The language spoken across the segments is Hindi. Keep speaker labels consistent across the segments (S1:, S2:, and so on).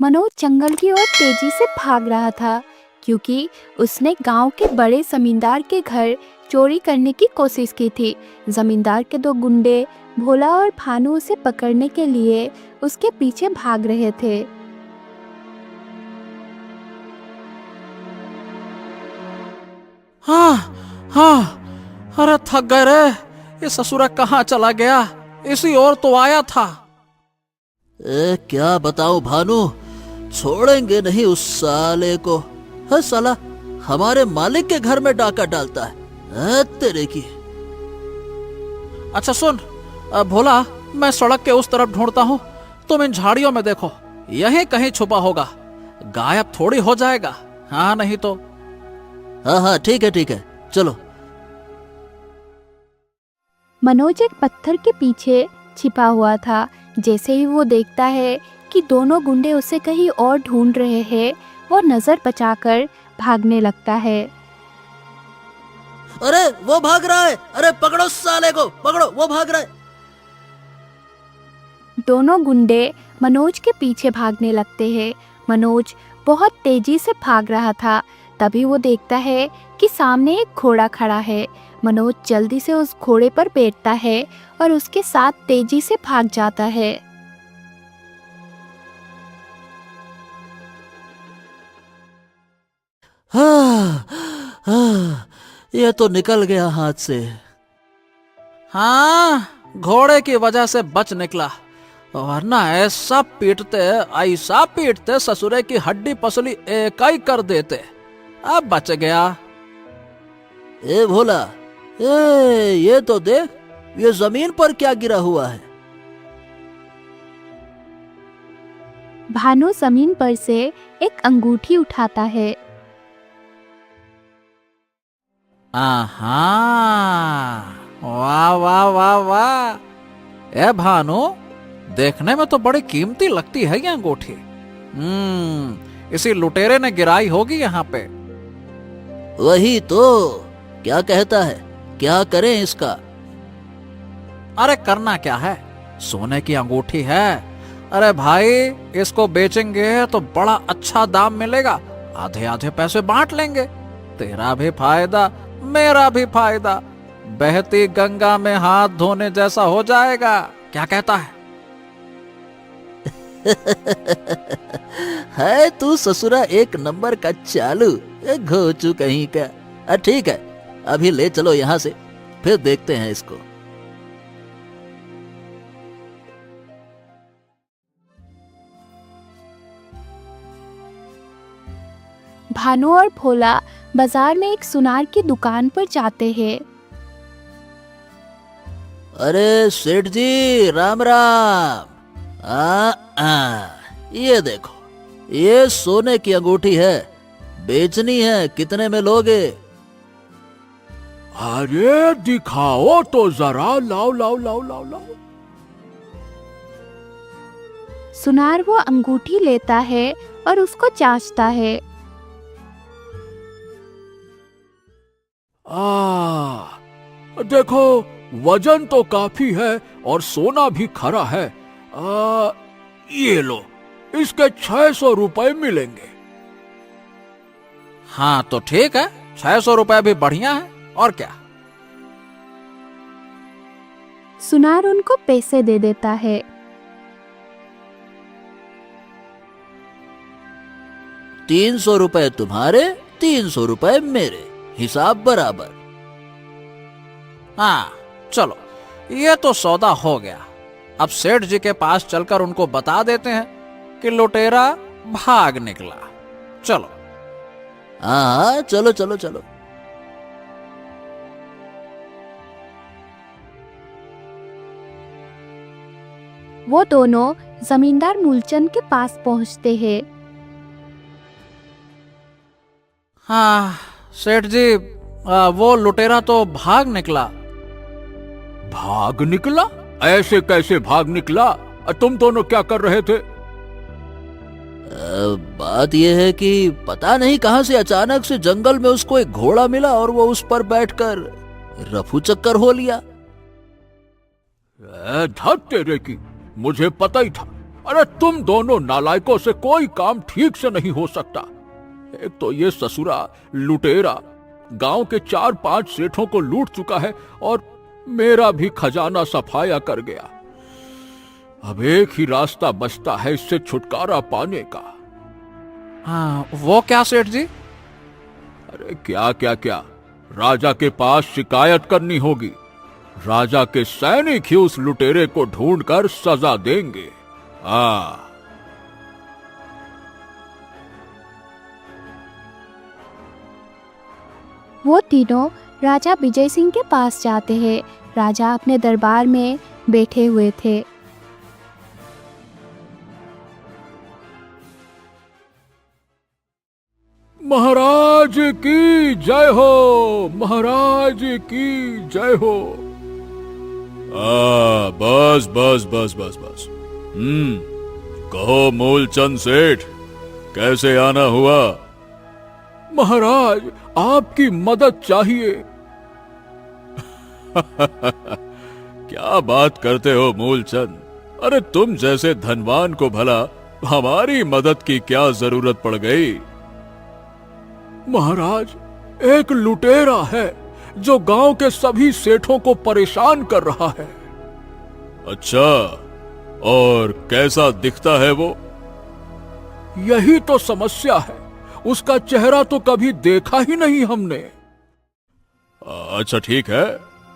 S1: मनोज जंगल की ओर तेजी से भाग रहा था क्योंकि उसने गांव के बड़े जमींदार के घर चोरी करने की कोशिश की थी। जमींदार के दो गुंडे भोला और भानु उसे पकड़ने के लिए उसके पीछे भाग रहे थे।
S2: हाँ हाँ, अरे थक गए रे। ये ससुरा कहाँ चला गया? इसी ओर तो आया था।
S3: क्या बताऊं भानु, छोड़ेंगे नहीं उस साले को। है साला हमारे मालिक के घर में डाका डालता है तेरे की।
S2: अच्छा सुन भोला, मैं सड़क के उस तरफ ढूंढता हूँ, तुम इन झाड़ियों में देखो, यहीं कहीं छुपा होगा। गायब थोड़ी हो जाएगा, हाँ नहीं तो।
S3: हाँ ठीक है चलो।
S1: मनोज एक पत्थर के पीछे छिपा हुआ था। जैसे ही वो देखता है कि दोनों गुंडे उसे कहीं और ढूंढ रहे हैं, वो नजर बचाकर भागने लगता है।
S3: अरे वो भाग रहा है, अरे पकड़ो साले को, पकड़ो, वो भाग रहा है।
S1: दोनों गुंडे मनोज के पीछे भागने लगते हैं। मनोज बहुत तेजी से भाग रहा था। तभी वो देखता है कि सामने एक घोड़ा खड़ा है। मनोज जल्दी से उस घोड़े पर बैठता है और उसके साथ तेजी से भाग जाता है।
S3: ये तो निकल गया हाथ से।
S2: हाँ, घोड़े की वजह से बच निकला, वरना ऐसा पीटते ससुरे की हड्डी पसली एक ही कर देते। अब बच गया।
S3: ए भोला, ये तो देख, ये जमीन पर क्या गिरा हुआ है।
S1: भानु जमीन पर से एक अंगूठी उठाता है।
S2: आहा, वाह वाह वाह वाह। ए भानु, देखने में तो बड़ी कीमती लगती है ये अंगूठी। इसी लुटेरे ने गिराई होगी यहाँ पे।
S3: वही तो, क्या कहता है, क्या करें इसका?
S2: अरे करना क्या है, सोने की अंगूठी है। अरे भाई, इसको बेचेंगे तो बड़ा अच्छा दाम मिलेगा, आधे आधे पैसे बांट लेंगे। तेरा भी फायदा, मेरा भी फायदा, बहती गंगा में हाथ धोने जैसा हो जाएगा। क्या कहता है?
S3: है तू ससुरा एक नंबर का चालू, घोचू कहीं का। ठीक है, अभी ले चलो यहाँ से, फिर देखते हैं इसको।
S1: भानु और भोला बाजार में एक सुनार की दुकान पर जाते हैं।
S3: अरे सेठ जी, राम राम। ये देखो, ये सोने की अंगूठी है, बेचनी है, कितने में लोगे?
S4: अरे दिखाओ तो जरा, लाओ लाओ लाओ लाओ लाओ।
S1: सुनार वो अंगूठी लेता है और उसको जांचता है।
S4: देखो, वजन तो काफी है और सोना भी खरा है। ये लो, इसके 600 रुपए मिलेंगे।
S2: हाँ तो ठीक है, 600 रुपए भी बढ़िया है, और क्या।
S1: सुनार उनको पैसे दे देता है।
S3: 300 रुपए तुम्हारे, 300 रुपए मेरे, हिसाब बराबर।
S2: हाँ चलो, ये तो सौदा हो गया। अब सेठ जी के पास चलकर उनको बता देते हैं कि लुटेरा भाग निकला। चलो।
S3: हाँ चलो चलो चलो।
S1: वो दोनों जमींदार मूलचंद के पास पहुंचते हैं।
S2: हाँ सेठ जी, वो लुटेरा तो भाग निकला।
S4: भाग निकला? ऐसे कैसे भाग निकला? तुम दोनों क्या कर रहे थे?
S3: बात यह है कि पता नहीं कहां से अचानक से जंगल में उसको एक घोड़ा मिला और वो उस पर बैठकर रफू चक्कर हो लिया।
S4: धत तेरे की, मुझे पता ही था। अरे तुम दोनों नालायकों से कोई काम ठीक से नहीं हो सकता। एक तो ये ससुरा लुटेरा गांव के 4-5 सेठों को लूट चुका है और मेरा भी खजाना सफाया कर गया। अब एक ही रास्ता बचता है इससे छुटकारा पाने का।
S2: हाँ, वो क्या सेठ जी?
S4: अरे क्या क्या क्या, राजा के पास शिकायत करनी होगी। राजा के सैनिक ही उस लुटेरे को ढूंढकर सजा देंगे। हाँ।
S1: वो तीनों राजा विजय सिंह के पास जाते हैं। राजा अपने दरबार में बैठे हुए थे।
S4: महाराज की जय हो, महाराज की जय हो। बस बस बस बस बस। कहो मूलचंद सेठ, कैसे आना हुआ? महाराज, आपकी मदद चाहिए। क्या बात करते हो मूलचंद? अरे तुम जैसे धनवान को भला हमारी मदद की क्या जरूरत पड़ गई? महाराज, एक लुटेरा है जो गांव के सभी सेठों को परेशान कर रहा है। अच्छा, और कैसा दिखता है वो? यही तो समस्या है, उसका चेहरा तो कभी देखा ही नहीं हमने। अच्छा ठीक है,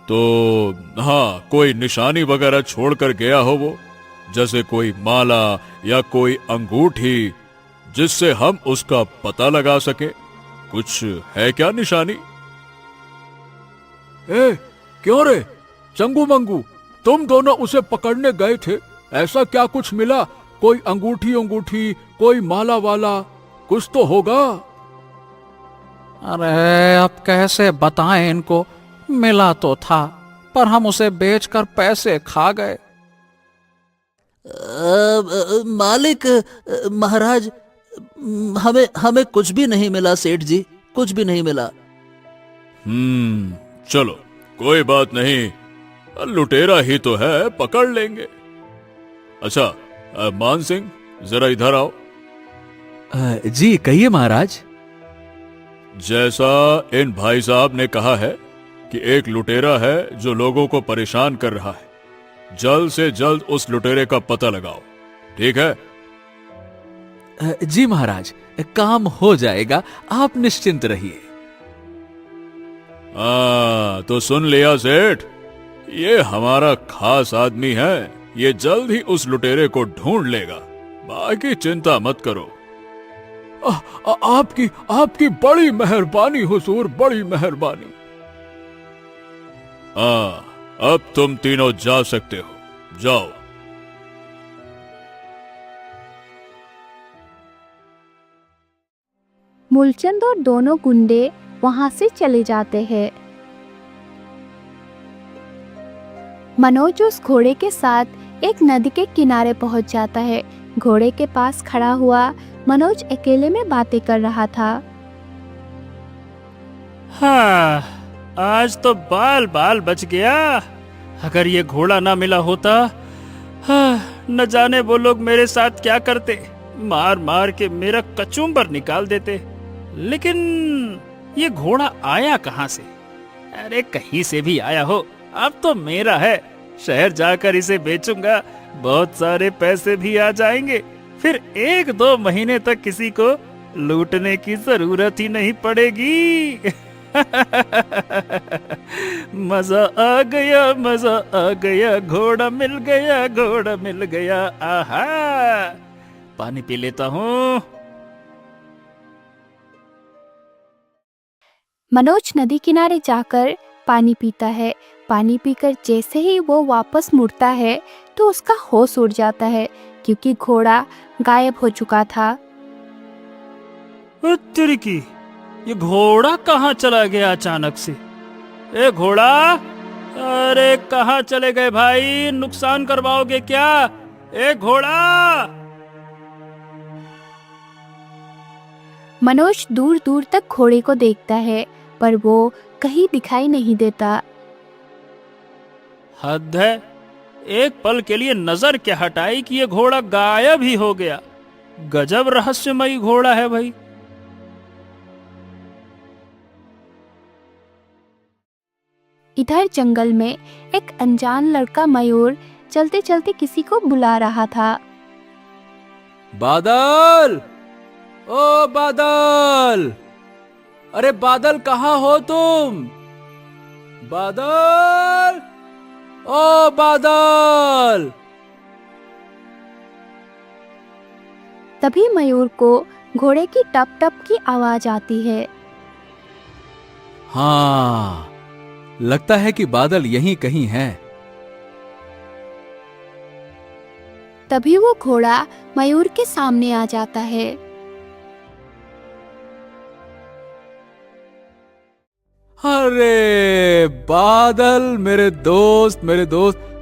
S4: तो हाँ, कोई निशानी वगैरह छोड़कर गया हो वो, जैसे कोई माला या कोई अंगूठी, जिससे हम उसका पता लगा सके? कुछ है क्या निशानी? क्यों रे चंगू मंगू, तुम दोनों उसे पकड़ने गए थे, ऐसा क्या कुछ मिला? कोई अंगूठी अंगूठी, कोई माला वाला, कुछ तो होगा।
S2: अरे अब कैसे बताएं इनको, मिला तो था पर हम उसे बेचकर पैसे खा गए।
S3: मालिक, महाराज, हमें कुछ भी नहीं मिला सेठ जी, कुछ भी नहीं मिला।
S4: चलो कोई बात नहीं, लुटेरा ही तो है, पकड़ लेंगे। अच्छा मान सिंह, जरा इधर आओ।
S5: जी कहिए महाराज।
S4: जैसा इन भाई साहब ने कहा है कि एक लुटेरा है जो लोगों को परेशान कर रहा है, जल्द से जल्द उस लुटेरे का पता लगाओ, ठीक है?
S5: जी महाराज, काम हो जाएगा, आप निश्चिंत रहिए।
S4: तो सुन लिया सेठ, ये हमारा खास आदमी है, ये जल्द ही उस लुटेरे को ढूंढ लेगा, बाकी चिंता मत करो। आपकी बड़ी मेहरबानी हुजूर, बड़ी मेहरबानी। अब तुम तीनों जा सकते हो, जाओ।
S1: मूलचंद और दोनों गुंडे वहां से चले जाते हैं। मनोज उस घोड़े के साथ एक नदी के किनारे पहुंच जाता है। घोड़े के पास खड़ा हुआ मनोज अकेले में बातें कर रहा था।
S6: हाँ, आज तो बाल बाल बच गया। अगर ये घोड़ा ना मिला होता, हाँ, न जाने वो लोग मेरे साथ क्या करते, मार मार के मेरा कचूम्बर निकाल देते। लेकिन ये घोड़ा आया कहाँ से? अरे कहीं से भी आया हो, अब तो मेरा है। शहर जाकर इसे बेचूंगा, बहुत सारे पैसे भी आ जाएंगे। फिर 1-2 महीने तक किसी को लूटने की जरूरत ही नहीं पड़ेगी। मजा आ गया, मजा आ गया, घोड़ा मिल गया, घोड़ा मिल गया। आहा, पानी पी लेता हूँ।
S1: मनोज नदी किनारे जाकर पानी पीता है। पानी पीकर जैसे ही वो वापस मुड़ता है तो उसका होश उड़ जाता है, क्योंकि घोड़ा गायब हो चुका था।
S6: तेरी की, ये घोड़ा कहाँ चला गया अचानक से? ए घोड़ा, अरे कहाँ चले गए भाई? नुकसान करवाओगे क्या? ए घोड़ा!
S1: मनोज दूर दूर तक घोड़े को देखता है, पर वो कहीं दिखाई नहीं देता।
S6: हद है, एक पल के लिए नजर क्या हटाई कि ये घोड़ा गायब ही हो गया। गजब रहस्यमयी घोड़ा है भाई।
S1: इधर जंगल में एक अनजान लड़का मयूर चलते चलते किसी को बुला रहा था।
S5: बादल, ओ बादल, अरे बादल कहाँ हो तुम? बादल, ओ बादल।
S1: तभी मयूर को घोड़े की टप टप की आवाज आती है।
S5: हाँ, लगता है कि बादल यहीं कहीं है।
S1: तभी वो घोड़ा मयूर के सामने आ जाता है।
S5: अरे बादल, मेरे दोस्त,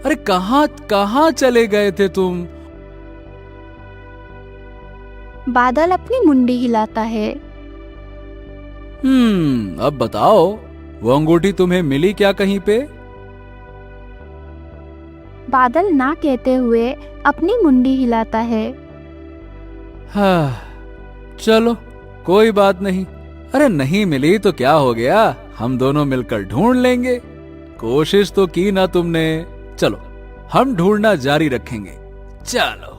S5: अरे कहाँ कहाँ चले गए थे तुम?
S1: बादल अपनी मुंडी हिलाता है।
S5: अब बताओ, वो अंगूठी तुम्हें मिली क्या कहीं पे?
S1: बादल ना कहते हुए अपनी मुंडी हिलाता है।
S5: हाँ, चलो कोई बात नहीं। अरे नहीं मिली तो क्या हो गया, हम दोनों मिलकर ढूंढ लेंगे। कोशिश तो की ना तुमने, चलो हम ढूंढना जारी रखेंगे। चलो।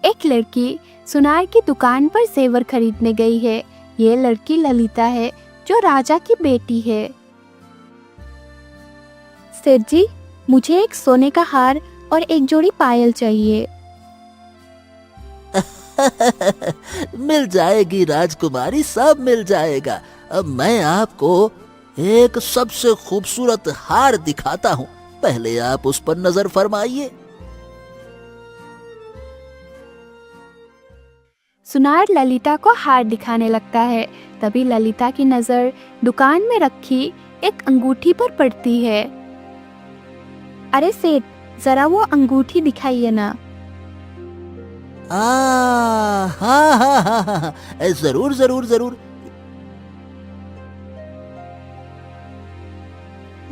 S1: एक लड़की सुनार की दुकान पर जेवर खरीदने गई है। ये लड़की ललिता है, जो राजा की बेटी है। सेठ जी, मुझे एक सोने का हार और एक जोड़ी पायल चाहिए।
S3: मिल जाएगी राजकुमारी, सब मिल जाएगा। अब मैं आपको एक सबसे खूबसूरत हार दिखाता हूँ, पहले आप उस पर नजर फरमाइए।
S1: सुनार ललिता को हार दिखाने लगता है। तभी ललिता की नजर दुकान में रखी एक अंगूठी पर पड़ती है। अरे सेठ, जरा वो अंगूठी दिखाइए ना।
S3: हाँ हाँ हाँ हाँ, जरूर जरूर जरूर।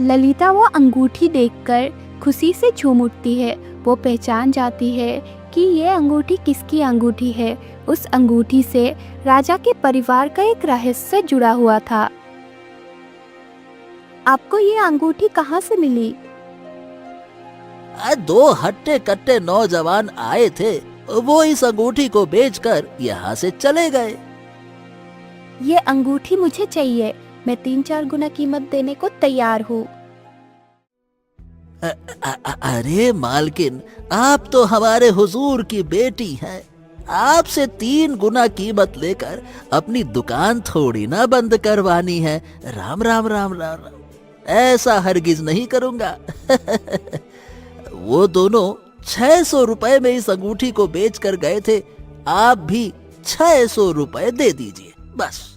S1: ललिता वो अंगूठी देखकर खुशी से झूम उठती है। वो पहचान जाती है कि ये अंगूठी किसकी अंगूठी है। उस अंगूठी से राजा के परिवार का एक रहस्य जुड़ा हुआ था। आपको ये अंगूठी कहाँ से मिली?
S3: दो हट्टे कट्टे नौजवान आए थे, वो इस अंगूठी को बेचकर यहाँ से चले गए।
S1: ये अंगूठी मुझे चाहिए, मैं 3-4 गुना कीमत देने को तैयार हूँ।
S3: अरे मालकिन, आप तो हमारे हुजूर की बेटी हैं। आपसे 3 गुना कीमत लेकर अपनी दुकान थोड़ी ना बंद करवानी है। राम राम राम राम राम, ऐसा हरगिज नहीं करूंगा। वो दोनों 600 रुपए में इस अंगूठी को बेच कर गए थे, आप भी 600 रुपए दे दीजिए बस।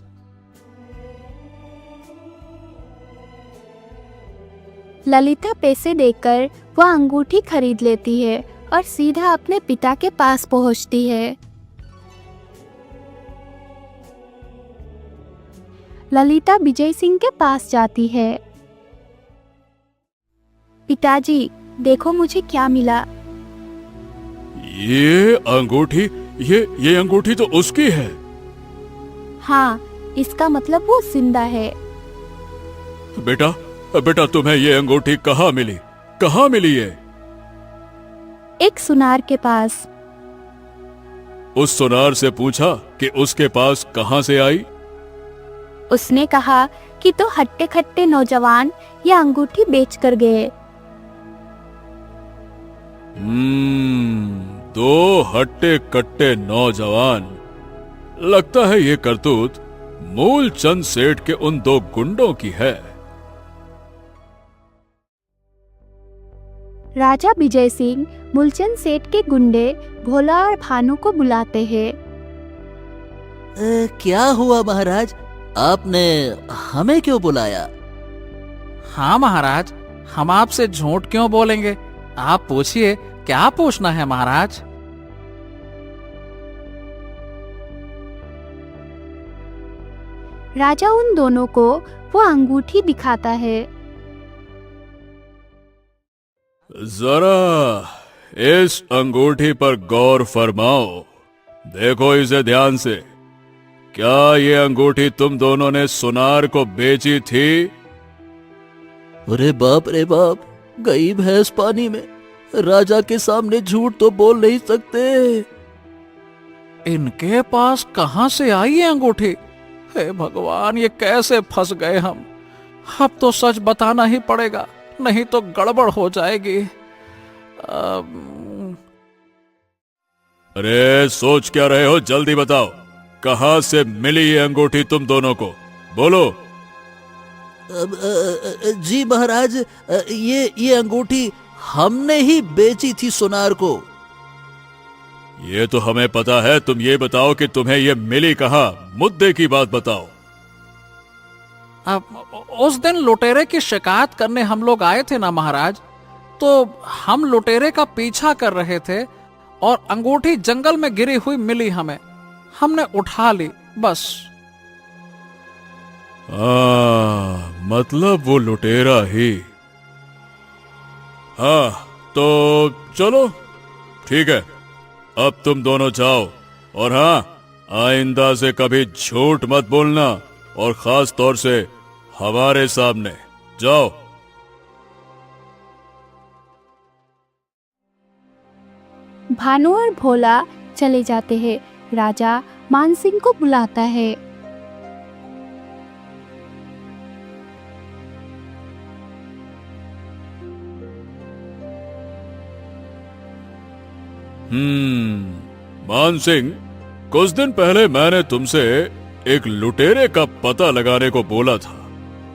S1: ललिता पैसे देकर वह अंगूठी खरीद लेती है और सीधा अपने पिता के पास पहुंचती है। ललिता विजय सिंह के पास जाती है। पिताजी, देखो मुझे क्या मिला।
S4: ये अंगूठी, ये अंगूठी तो उसकी है।
S1: हाँ, इसका मतलब वो जिंदा है।
S4: बेटा, बेटा तुम्हें ये अंगूठी कहाँ मिली? कहाँ मिली ये?
S1: एक सुनार के पास।
S4: उस सुनार से पूछा कि उसके पास कहाँ से आई?
S1: उसने कहा कि तो हट्टे खट्टे नौजवान ये अंगूठी बेच कर गए।
S4: 2 हट्टे कट्टे नौजवान। लगता है ये करतूत मूलचंद सेठ के उन 2 गुंडों की है।
S1: राजा विजय सिंह मूलचंद सेठ के गुंडे भोला और भानु को बुलाते हैं।
S3: क्या हुआ महाराज, आपने हमें क्यों बुलाया?
S2: हाँ महाराज, हम आपसे झूठ क्यों बोलेंगे? आप पूछिए, क्या पूछना है महाराज?
S1: राजा उन दोनों को वो अंगूठी दिखाता है।
S4: जरा इस अंगूठी पर गौर फरमाओ, देखो इसे ध्यान से। क्या ये अंगूठी तुम दोनों ने सुनार को बेची थी?
S3: अरे बाप रे बाप, गई भैंस पानी में। राजा के सामने झूठ तो बोल नहीं सकते।
S2: इनके पास कहां से आई है अंगूठी? हे भगवान, ये कैसे फंस गए हम। अब तो सच बताना ही पड़ेगा, नहीं तो गड़बड़ हो जाएगी।
S4: अरे सोच क्या रहे हो, जल्दी बताओ, कहां से मिली ये अंगूठी तुम दोनों को? बोलो।
S3: जी महाराज, ये अंगूठी हमने ही बेची थी सुनार को।
S4: ये तो हमें पता है, तुम ये बताओ कि तुम्हें ये मिली कहां? मुद्दे की बात बताओ।
S2: अब उस दिन लुटेरे की शिकायत करने हम लोग आए थे ना महाराज, तो हम लुटेरे का पीछा कर रहे थे और अंगूठी जंगल में गिरी हुई मिली हमें, हमने उठा ली बस।
S4: मतलब वो लुटेरा ही। हाँ तो चलो ठीक है, अब तुम दोनों जाओ, और हाँ, आइंदा से कभी झूठ मत बोलना, और खास तौर से हमारे सामने। जाओ।
S1: भानु और भोला चले जाते हैं। राजा मानसिंह को बुलाता है।
S4: मान सिंह, कुछ दिन पहले मैंने तुमसे एक लुटेरे का पता लगाने को बोला था,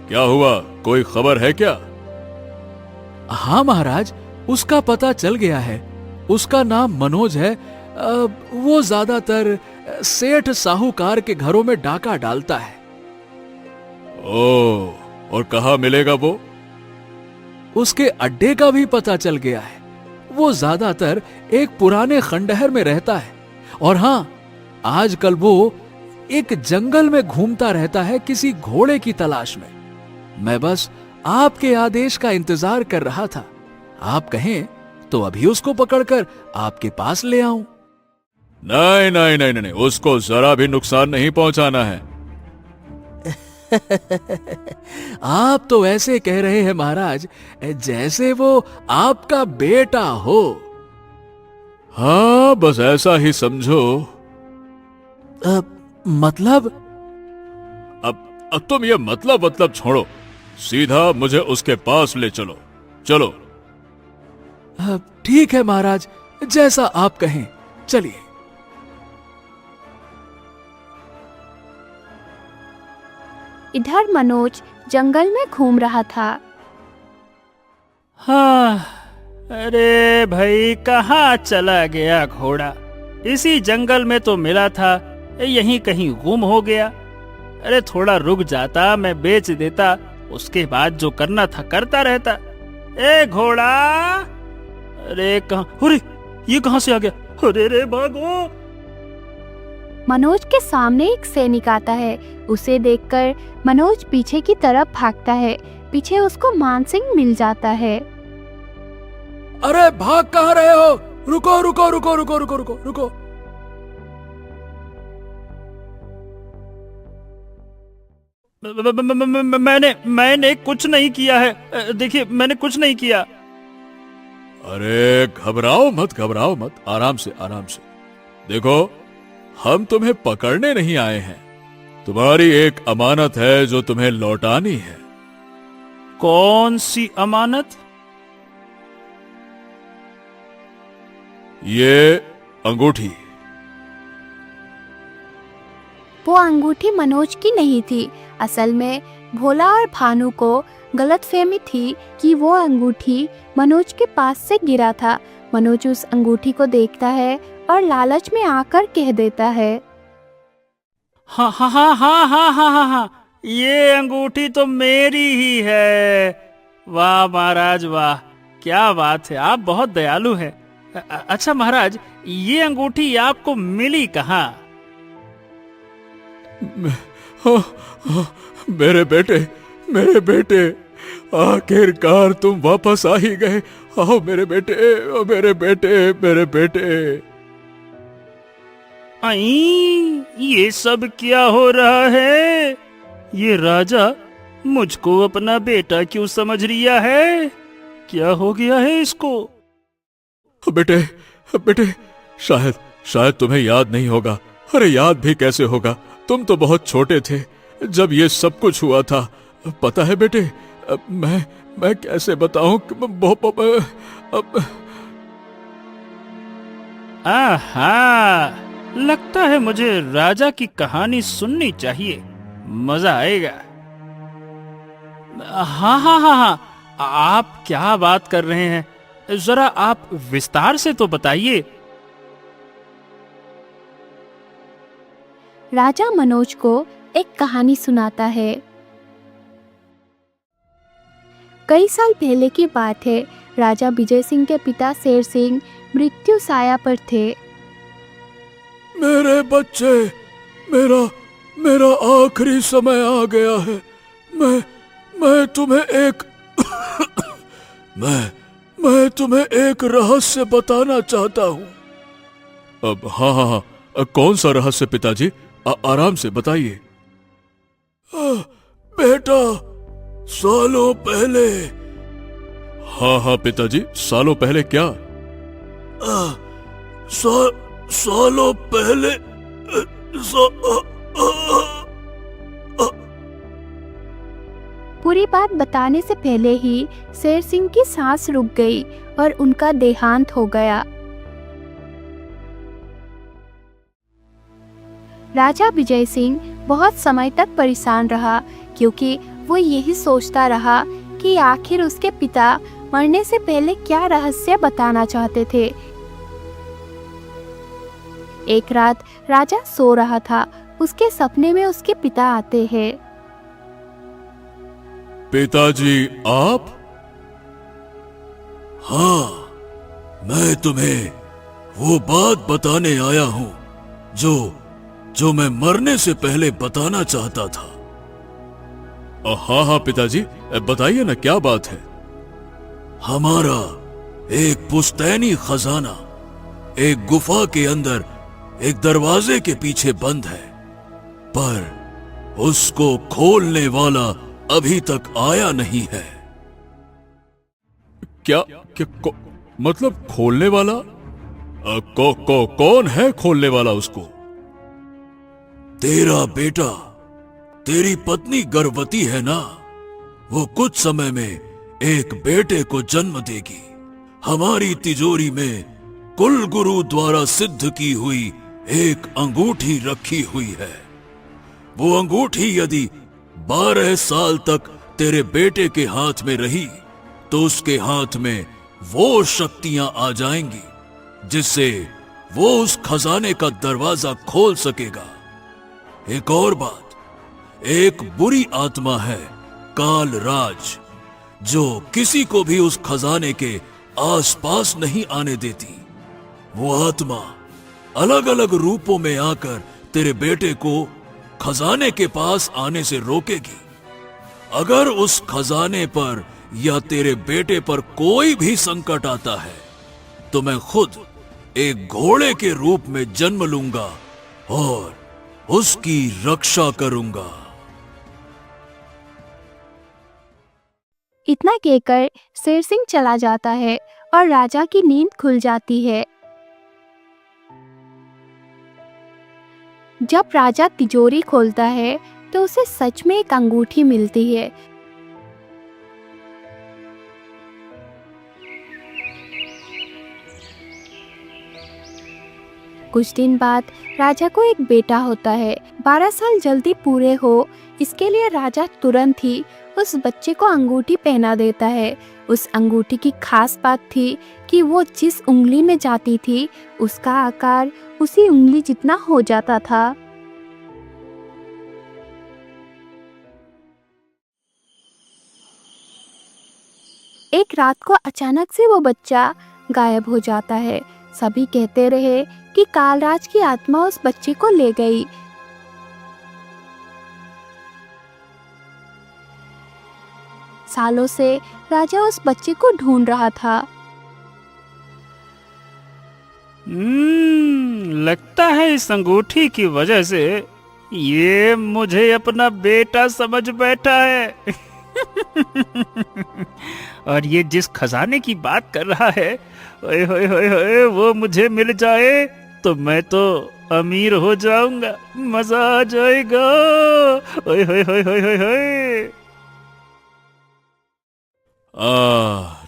S4: क्या हुआ? कोई खबर है क्या?
S5: हाँ महाराज, उसका पता चल गया है। उसका नाम मनोज है। वो ज्यादातर सेठ साहूकार के घरों में डाका डालता है।
S4: ओह, और कहाँ मिलेगा वो?
S5: उसके अड्डे का भी पता चल गया है। वो ज्यादातर एक पुराने खंडहर में रहता है, और हाँ, आजकल वो एक जंगल में घूमता रहता है किसी घोड़े की तलाश में। मैं बस आपके आदेश का इंतजार कर रहा था। आप कहें तो अभी उसको पकड़कर आपके पास ले आऊं।
S4: नहीं नहीं नहीं नहीं, उसको जरा भी नुकसान नहीं पहुंचाना है।
S5: आप तो ऐसे कह रहे हैं महाराज जैसे वो आपका बेटा हो।
S4: हाँ, बस ऐसा ही समझो।
S5: मतलब?
S4: अब तुम ये मतलब छोड़ो, सीधा मुझे उसके पास ले चलो। चलो।
S5: ठीक है महाराज, जैसा आप कहें, चलिए।
S1: इधर मनोज जंगल में घूम रहा था।
S6: हाँ, अरे भाई, कहाँ चला गया घोड़ा? इसी जंगल में तो मिला था, यहीं कहीं गुम हो गया। अरे थोड़ा रुक जाता, मैं बेच देता, उसके बाद जो करना था करता रहता। ए घोड़ा! अरे कहाँ? अरे ये कहाँ से आ गया? अरे रे भागो!
S1: मनोज के सामने एक सैनिक आता है। उसे देखकर मनोज पीछे की तरफ भागता है। पीछे उसको मानसिंह मिल जाता है।
S5: अरे भाग कहाँ रहे हो? रुको रुको रुको रुको रुको रुको रुको।
S6: मैंने कुछ नहीं किया है। देखिए, मैंने कुछ नहीं किया।
S4: अरे घबराओ मत, आराम से आराम से। देखो, हम तुम्हें पकड़ने नहीं आए हैं, तुम्हारी एक अमानत है जो तुम्हें लौटानी है।
S6: कौन सी अमानत?
S4: ये अंगूठी।
S1: वो अंगूठी मनोज की नहीं थी। असल में भोला और भानु को गलतफहमी थी कि वो अंगूठी मनोज के पास से गिरा था। मनोज उस अंगूठी को देखता है और लालच में आकर कह देता है,
S6: हाँ हाँ हाँ हाँ हाँ हाँ हाँ हाँ, ये अंगूठी तो मेरी ही है। वाह महाराज वाह, क्या बात है, आप बहुत दयालु हैं। अच्छा महाराज, ये अंगूठी आपको मिली कहाँ?
S4: मेरे बेटे, मेरे बेटे, आखिरकार तुम वापस आ ही गए। आओ मेरे बेटे, ओ मेरे बेटे, मेरे बेटे।
S6: आई, ये सब क्या हो रहा है? ये राजा मुझको अपना बेटा क्यों समझ रिया है? क्या हो गया है इसको?
S4: बेटे, बेटे, शायद शायद तुम्हें याद नहीं होगा। अरे याद भी कैसे होगा, तुम तो बहुत छोटे थे जब ये सब कुछ हुआ था। पता है बेटे, मैं कैसे बताऊं
S6: आहा, लगता है मुझे राजा की कहानी सुननी चाहिए, मजा आएगा। हाँ हाँ हाँ हाँ, आप क्या बात कर रहे हैं? जरा आप विस्तार से तो बताइए।
S1: राजा मनोज को एक कहानी सुनाता है। कई साल पहले की बात है। राजा विजय सिंह के पिता शेर सिंह मृत्यु साया पर थे।
S4: मेरे बच्चे, मेरा आखिरी समय आ गया है। मैं तुम्हें एक मैं तुम्हें एक रहस्य बताना चाहता हूँ। अब हाँ हाँ हाँ, कौन सा रहस्य पिताजी? आराम से बताइए। बेटा, सालों पहले। हाँ हाँ पिताजी, सालों पहले क्या? सालों पहले
S1: पूरी बात बताने से पहले ही शेर सिंह की सांस रुक गई और उनका देहांत हो गया। राजा विजय सिंह बहुत समय तक परेशान रहा, क्योंकि वो यही सोचता रहा कि आखिर उसके पिता मरने से पहले क्या रहस्य बताना चाहते थे। एक रात राजा सो रहा था। उसके सपने में उसके पिता आते हैं।
S4: पिताजी, आप? हाँ, मैं तुम्हें वो बात बताने आया हूं जो मैं मरने से पहले बताना चाहता था। हाँ हाँ पिताजी, बताइए ना, क्या बात है? हमारा एक पुश्तैनी खजाना एक गुफा के अंदर एक दरवाजे के पीछे बंद है, पर उसको खोलने वाला अभी तक आया नहीं है। क्या मतलब खोलने वाला? कौन है खोलने वाला उसको? तेरा बेटा, तेरी पत्नी गर्भवती है ना, वो कुछ समय में एक बेटे को जन्म देगी। हमारी तिजोरी में कुल गुरु द्वारा सिद्ध की हुई एक अंगूठी रखी हुई है। वो अंगूठी यदि 12 साल तक तेरे बेटे के हाथ में रही तो उसके हाथ में वो शक्तियां आ जाएंगी जिससे वो उस खजाने का दरवाजा खोल सकेगा। एक और बात, एक बुरी आत्मा है काल राज, जो किसी को भी उस खजाने के आसपास नहीं आने देती। वो आत्मा अलग अलग रूपों में आकर तेरे बेटे को खजाने के पास आने से रोकेगी। अगर उस खजाने पर या तेरे बेटे पर कोई भी संकट आता है तो मैं खुद एक घोड़े के रूप में जन्म लूंगा और उसकी रक्षा करूंगा।
S1: इतना कहकर शेर सिंह चला जाता है और राजा की नींद खुल जाती है। जब राजा तिजोरी खोलता है तो उसे सच में एक अंगूठी मिलती है। कुछ दिन बाद राजा को एक बेटा होता है। 12 साल जल्दी पूरे हो, इसके लिए राजा तुरंत ही उस बच्चे को अंगूठी पहना देता है। उस अंगूठी की खास बात थी कि वो जिस उंगली में जाती थी उसका आकार उसी उंगली जितना हो जाता था। एक रात को अचानक से वो बच्चा गायब हो जाता है। सभी कहते रहे कि कालराज की आत्मा उस बच्चे को ले गई। सालों से राजा उस बच्चे को ढूंढ रहा था।
S6: लगता है इस अंगूठी की वजह से ये मुझे अपना बेटा समझ बैठा है। और ये जिस खजाने की बात कर रहा है, ओए होए होए होए, वो मुझे मिल जाए तो मैं तो अमीर हो जाऊंगा, मजा आ जाएगा। ओए होए होए होए होए होए।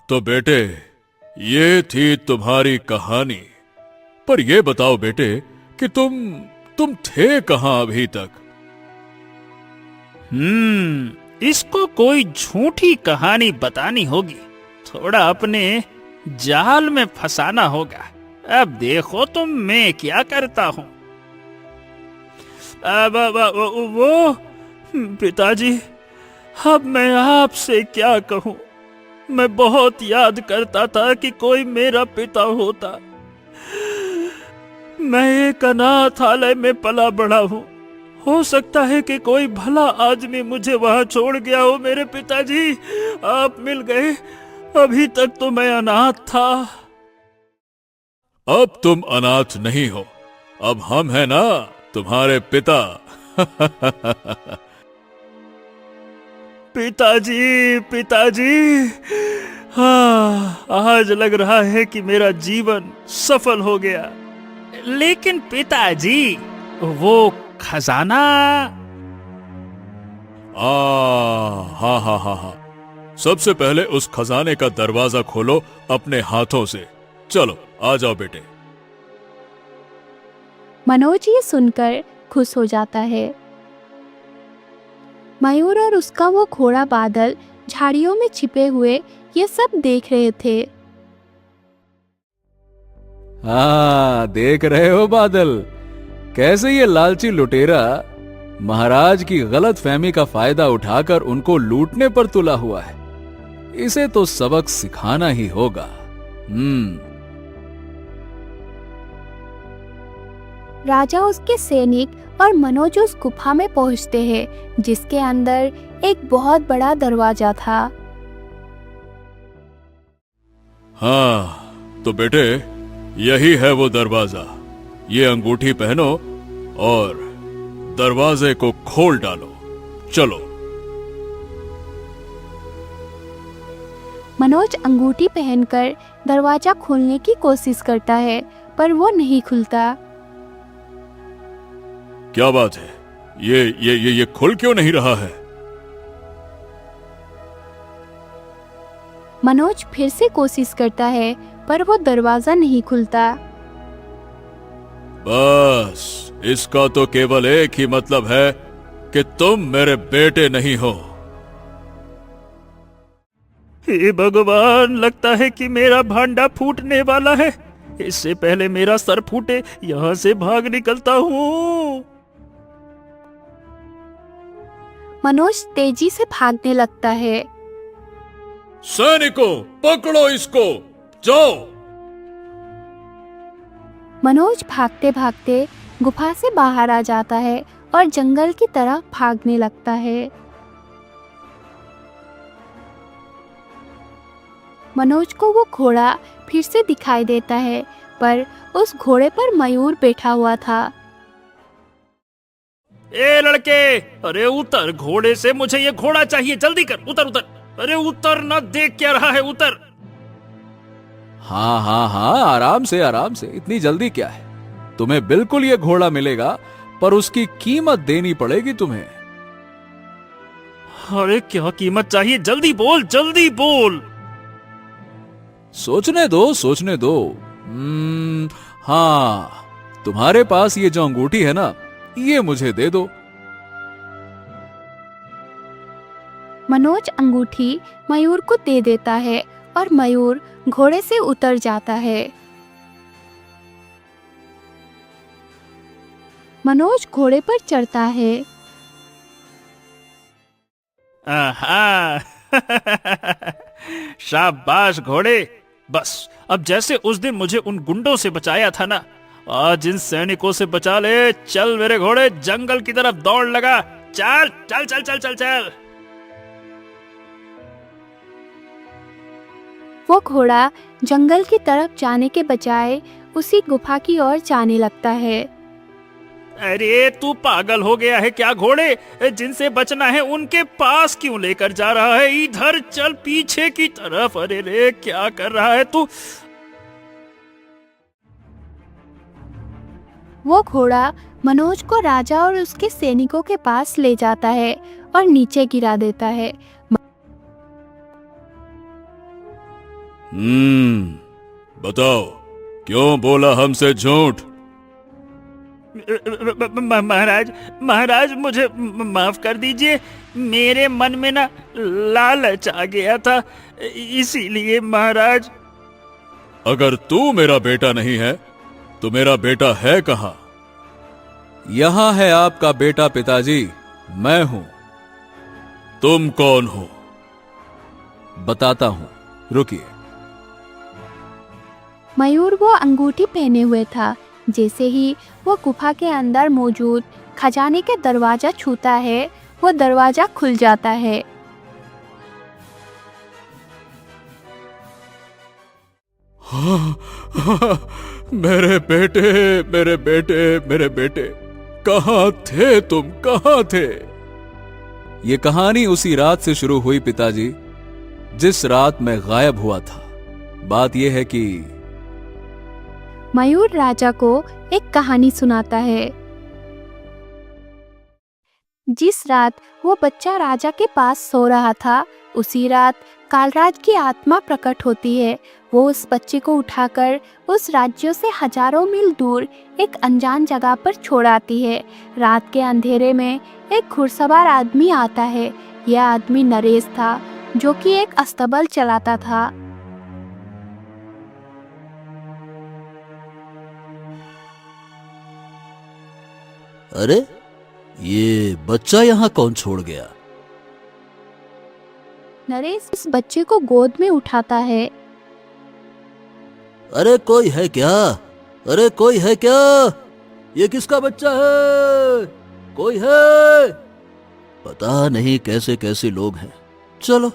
S4: तो बेटे, ये थी तुम्हारी कहानी। पर ये बताओ बेटे कि तुम थे कहां अभी तक?
S6: इसको कोई झूठी कहानी बतानी होगी, थोड़ा अपने जाल में फंसाना होगा। अब देखो तुम मैं क्या करता हूं। अब वो पिताजी, अब मैं आपसे क्या कहूं। मैं बहुत याद करता था कि कोई मेरा पिता होता। मैं एक अनाथालय में पला बड़ा हूं। हो सकता है कि कोई भला आदमी मुझे वहां छोड़ गया हो। मेरे पिताजी, आप मिल गए। अभी तक तो मैं अनाथ था।
S4: अब तुम अनाथ नहीं हो, अब हम हैं ना तुम्हारे पिता।
S6: पिताजी, पिताजी, हाँ, आज लग रहा है कि मेरा जीवन सफल हो गया। लेकिन पिताजी, वो खजाना।
S4: हाँ हाँ हाँ हाँ, सबसे पहले उस खजाने का दरवाजा खोलो अपने हाथों से। चलो आ जाओ बेटे।
S1: मनोज ये सुनकर खुश हो जाता है। मयूर और उसका वो घोड़ा बादल झाड़ियों में छिपे हुए ये सब देख रहे थे।
S5: हाँ, देख रहे हो बादल, कैसे ये लालची लुटेरा महाराज की गलत फहमी का फायदा उठाकर उनको लूटने पर तुला हुआ है। इसे तो सबक सिखाना ही होगा।
S1: राजा, उसके सैनिक और मनोज उस गुफा में पहुंचते हैं जिसके अंदर एक बहुत बड़ा दरवाजा था।
S4: हाँ तो बेटे, यही है वो दरवाजा। ये अंगूठी पहनो और दरवाजे को खोल डालो। चलो।
S1: मनोज अंगूठी पहनकर दरवाजा खोलने की कोशिश करता है पर वो नहीं खुलता।
S4: क्या बात है, ये खुल क्यों नहीं रहा है?
S1: मनोज फिर से कोशिश करता है पर वो दरवाजा नहीं खुलता।
S4: बस इसका तो केवल एक ही मतलब है कि तुम मेरे बेटे नहीं हो।
S6: हे भगवान, लगता है कि मेरा भांडा फूटने वाला है। इससे पहले मेरा सर फूटे यहां से भाग निकलता हूं।
S1: मनोज तेजी से भागने लगता है।
S4: सैनिकों, पकड़ो इसको, जाओ।
S1: मनोज भागते भागते गुफा से बाहर आ जाता है और जंगल की तरफ भागने लगता है। मनोज को वो घोड़ा फिर से दिखाई देता है पर उस घोड़े पर मयूर बैठा हुआ था।
S6: ए लड़के, अरे उतर घोड़े से, मुझे ये घोड़ा चाहिए, जल्दी कर, उतर उतर। अरे उतर ना, देख क्या रहा है, उतर।
S5: हाँ हाँ हाँ, आराम से, इतनी जल्दी क्या है? तुम्हें बिल्कुल ये घोड़ा मिलेगा, पर उसकी कीमत देनी पड़ेगी तुम्हें।
S6: अरे क्या कीमत चाहिए? जल्दी बोल, जल्दी बोल।
S5: सोचने दो। हाँ, तुम्हारे पास ये जो अंगूठी है ना, ये मुझे दे दो।
S1: मनोज अंगूठी मयूर को दे देता है और मयूर घोड़े से उतर जाता है। मनोज घोड़े पर चढ़ता है।
S6: आहा। शाबाश घोड़े। बस अब जैसे उस दिन मुझे उन गुंडों से बचाया था ना, आज इन सैनिकों से बचा ले। चल मेरे घोड़े, जंगल की तरफ दौड़ लगा। चल चल चल चल चल चल।
S1: वो घोड़ा जंगल की तरफ जाने के बजाय उसी गुफा की ओर जाने लगता है।
S6: अरे तू पागल हो गया है क्या घोड़े? जिनसे बचना है उनके पास क्यों लेकर जा रहा है? इधर चल पीछे की तरफ। अरे रे क्या कर रहा है तू?
S1: वो घोड़ा मनोज को राजा और उसके सैनिकों के पास ले जाता है और नीचे गिरा देता है।
S4: बताओ क्यों बोला हमसे झूठ?
S6: महाराज महाराज मुझे माफ कर दीजिए। मेरे मन में ना लालच आ गया था, इसीलिए महाराज।
S4: अगर तू मेरा बेटा नहीं है तो मेरा बेटा है कहां?
S5: यहां है आपका बेटा पिताजी, मैं हूं।
S4: तुम कौन हो?
S5: बताता हूं, रुकिए।
S1: मयूर वो अंगूठी पहने हुए था। जैसे ही वो गुफा के अंदर मौजूद खजाने के दरवाजा छूता है, वो दरवाजा खुल जाता है।
S4: मेरे बेटे, मेरे बेटे, मेरे बेटे, कहां थे तुम? कहां थे?
S5: ये कहानी उसी रात से शुरू हुई पिताजी, जिस रात मैं गायब हुआ था। बात यह है कि
S1: मयूर राजा को एक कहानी सुनाता है। जिस रात वो बच्चा राजा के पास सो रहा था, उसी रात कालराज की आत्मा प्रकट होती है। वो उस बच्चे को उठाकर उस राज्यों से हजारों मील दूर एक अनजान जगह पर छोड़ आती है। रात के अंधेरे में एक घुड़सवार आदमी आता है। यह आदमी नरेश था, जो कि एक अस्तबल चलाता था।
S3: अरे ये बच्चा यहाँ कौन छोड़ गया?
S1: नरेश उस बच्चे को गोद में उठाता है।
S3: अरे कोई है क्या? अरे कोई है क्या? ये किसका बच्चा है? कोई है? पता नहीं कैसे कैसे लोग हैं। चलो।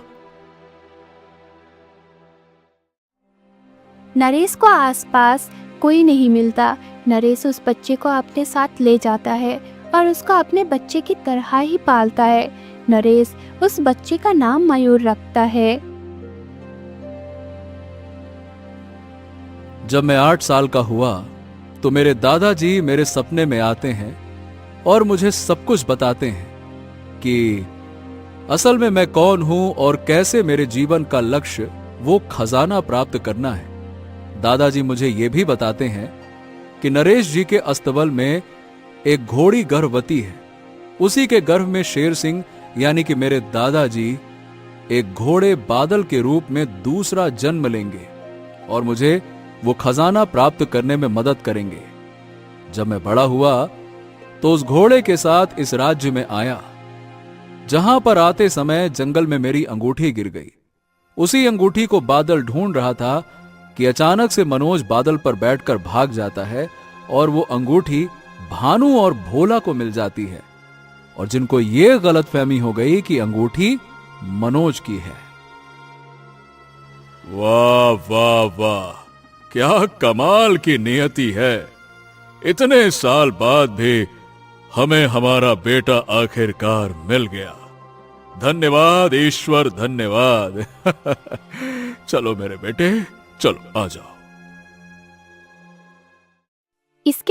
S1: नरेश को आसपास कोई नहीं मिलता। नरेश उस बच्चे को अपने साथ ले जाता है और उसको अपने बच्चे की तरह ही पालता है। नरेश उस बच्चे का नाम मयूर रखता है।
S5: जब मैं 8 साल का हुआ तो मेरे दादाजी मेरे सपने में आते हैं और मुझे सब कुछ बताते हैं कि असल में मैं कौन हूं और कैसे मेरे जीवन का लक्ष्य वो खजाना प्राप्त करना है। दादाजी मुझे ये भी बताते हैं कि नरेश जी के अस्तबल में एक घोड़ी गर्भवती है। उसी के गर्भ में शेर सिंह यानी कि मेरे दादाजी एक घोड़े बादल के रूप में दूसरा जन्म लेंगे और मुझे वो खजाना प्राप्त करने में मदद करेंगे। जब मैं बड़ा हुआ तो उस घोड़े के साथ इस राज्य में आया, जहां पर आते समय जंगल में मेरी अंगूठी गिर गई। उसी अंगूठी को बादल ढूंढ रहा था कि अचानक से मनोज बादल पर बैठकर भाग जाता है और वो अंगूठी भानु और भोला को मिल जाती है, और जिनको ये गलतफहमी हो गई कि अंगूठी मनोज की है।
S4: वाह वाह वाह, क्या कमाल की नियति है। इतने साल बाद भी हमें हमारा बेटा आखिरकार मिल गया। धन्यवाद ईश्वर, धन्यवाद। चलो मेरे बेटे, चलो आ जाओ।
S1: इसके